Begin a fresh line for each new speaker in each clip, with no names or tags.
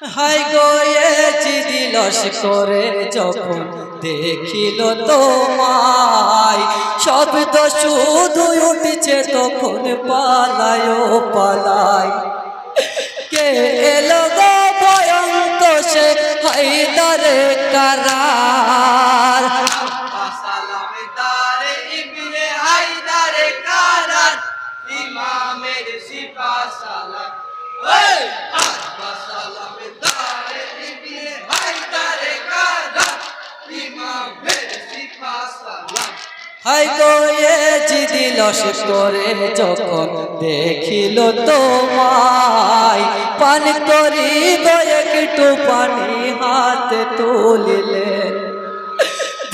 High গয়েছি দিলস করে যখন দেখিল তোমায়, শব্দ শুধু উঠছে তখন পালায় পালায়। কে এলো গো ভয়ঙ্ক সে হায়দারে কারার,
ইমামের সিপাহ সালার
হাই গয়েছি দিলস করে যখন দেখিল তোমায়, পান করিব একটু পানি হাতে তুলিলেন।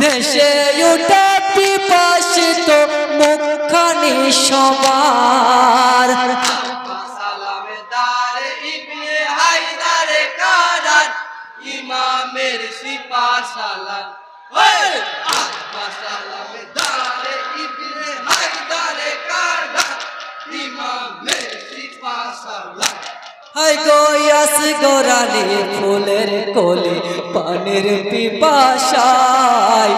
দেশে উঠে পিপাসিত মুখখানি সবার,
ইমামের সিপাহ সালার ইমামের সিপাহ সালার।
হাই গয়াস গোরালি ফুলের কলি পানির পিপাসায়,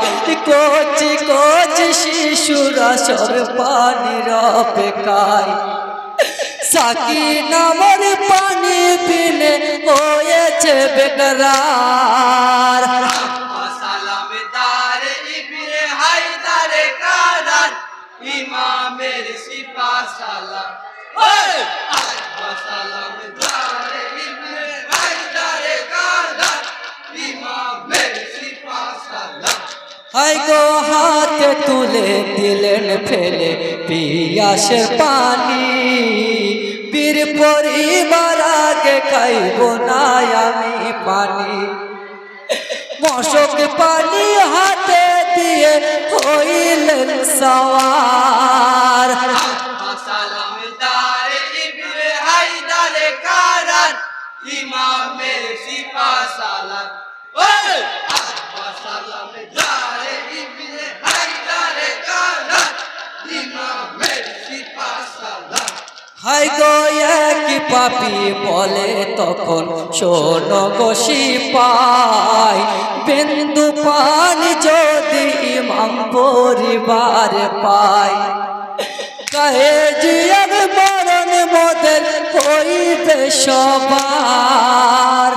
কচি কচি শিশুরা সর পানির অপেক্ষায়। সাকি নামর পানি পিনে হয়েছে বেকরার,
ইমামের সিপাহ সালার ইমামের সিপাহ সালার।
হাই গো হাতে তুলে দিলেন ফেলে পিয়াসের পানি, বীর পরিবার আগে খাইব না আমি পানি। মশক পানি হাতে দিয়ে হইলেন সওয়ার,
ইমামের সিপাহ সালার ইমামের সিপাহ সালার।
হাই গো এক পাপি বলে তখন শোনো গো সিপাই, বিন্দু পানি যদি ইমাম পরিবার পায়, কাহে জিয়ার মরণ মোদের হইবে সবার।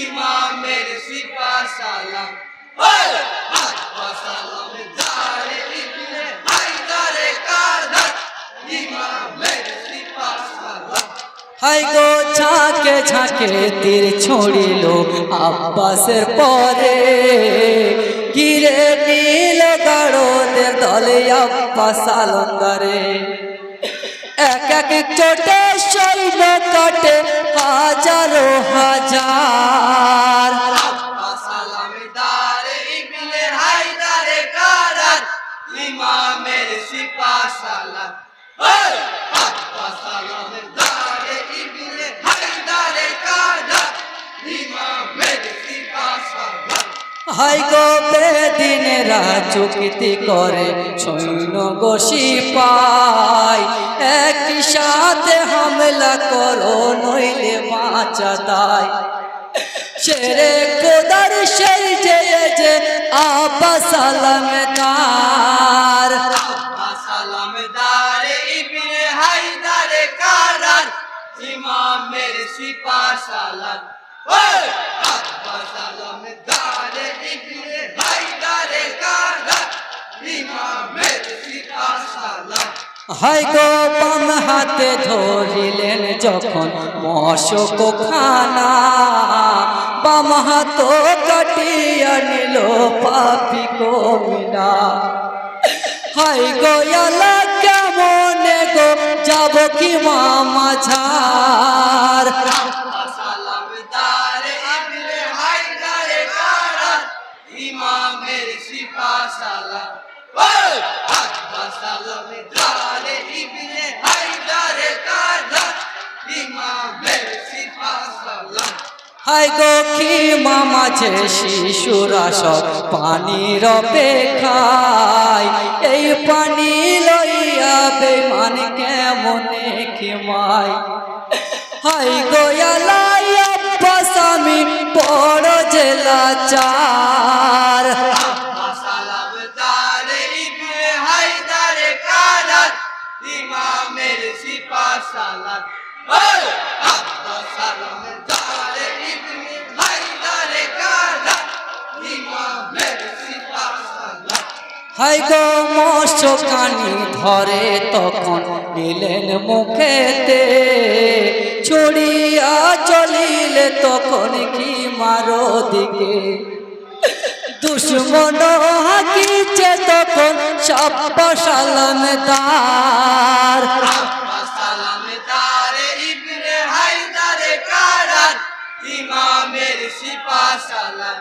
ইমামের সিপাহ সালার ইমামের সিপাহ সালার।
হাই গো ঝাঁকে ঝাঁকে তীর ছড়িল আব্বাসের পরে, গিরে নীল গাড়োদের দলে আব্বাস আলঙ্গারে। এক এক চোটে সৈন্য কাটে হাজারো হাজার,
ইমামের সিপাহ সালার ইমামের সিপাহ সালার।
হাই গো বেদিনেরা চুক্তি করে সৈন্য গো সিপাই, একই সাথে হামলা করো নইলে বাঁচা দায়। শেরে খোদার সেই যে আব্বাস আলমদার,
ইমামের সিপাহ সালার ইমামের সিপাহ সালার।
হাই গো বাম হাতে ধরিলেন যখন মশক খানা, বাম হাত কাটিয়া নিল পাপি কমিনা। হাই গো আলা কেমন গো যাব কি মামা ঝার,
ইমামের সিপাহ সালার ইমামের সিপাহ সালার।
হাই গো কি মামা যে শিশুরা সব পানির অপেক্ষায়, এই পানি লইয়া বেমান কেমনে ভাই হাই গোয়ালাই আব্বাস আমি বড় জেলা চার
সালাম তারে ইবনে হায়দার কারাত ইমামের সিপাহ সালাত সালাম তারে ইবনে হায়দার কারাত ইমামের সিপাহ সালাত
হাই গো মশকানি ধরে তখন নিলেন মুখেতে ছড়িয়া চলিলে তখন কি মারো দিকে দুশ্মন হাকিছে তখন সাব্বা সালামদার
সালাম তারে ইবনে হায়দার কারাত ইমামের সিপাহ সালাত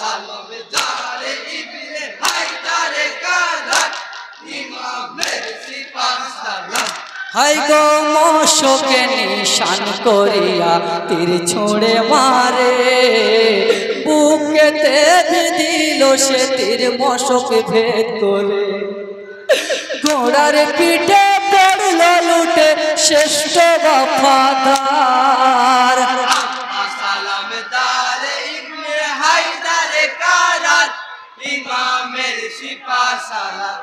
সালাম তারে ইবনে হায়দার কারাত ইমামের সিপাহ সালাত
হাই গো মশকে নিশান করিয়া তীর ছুঁড়ে মারে বুকেতে দিল সে তীর মশক ভেদ করে ঘোড়ার পিঠে পড়ল লুটে শ্রেষ্ঠ বফাদার
সালাম তারে ইবনে হায়দার কারাত ইমামের সিপাহ সালাত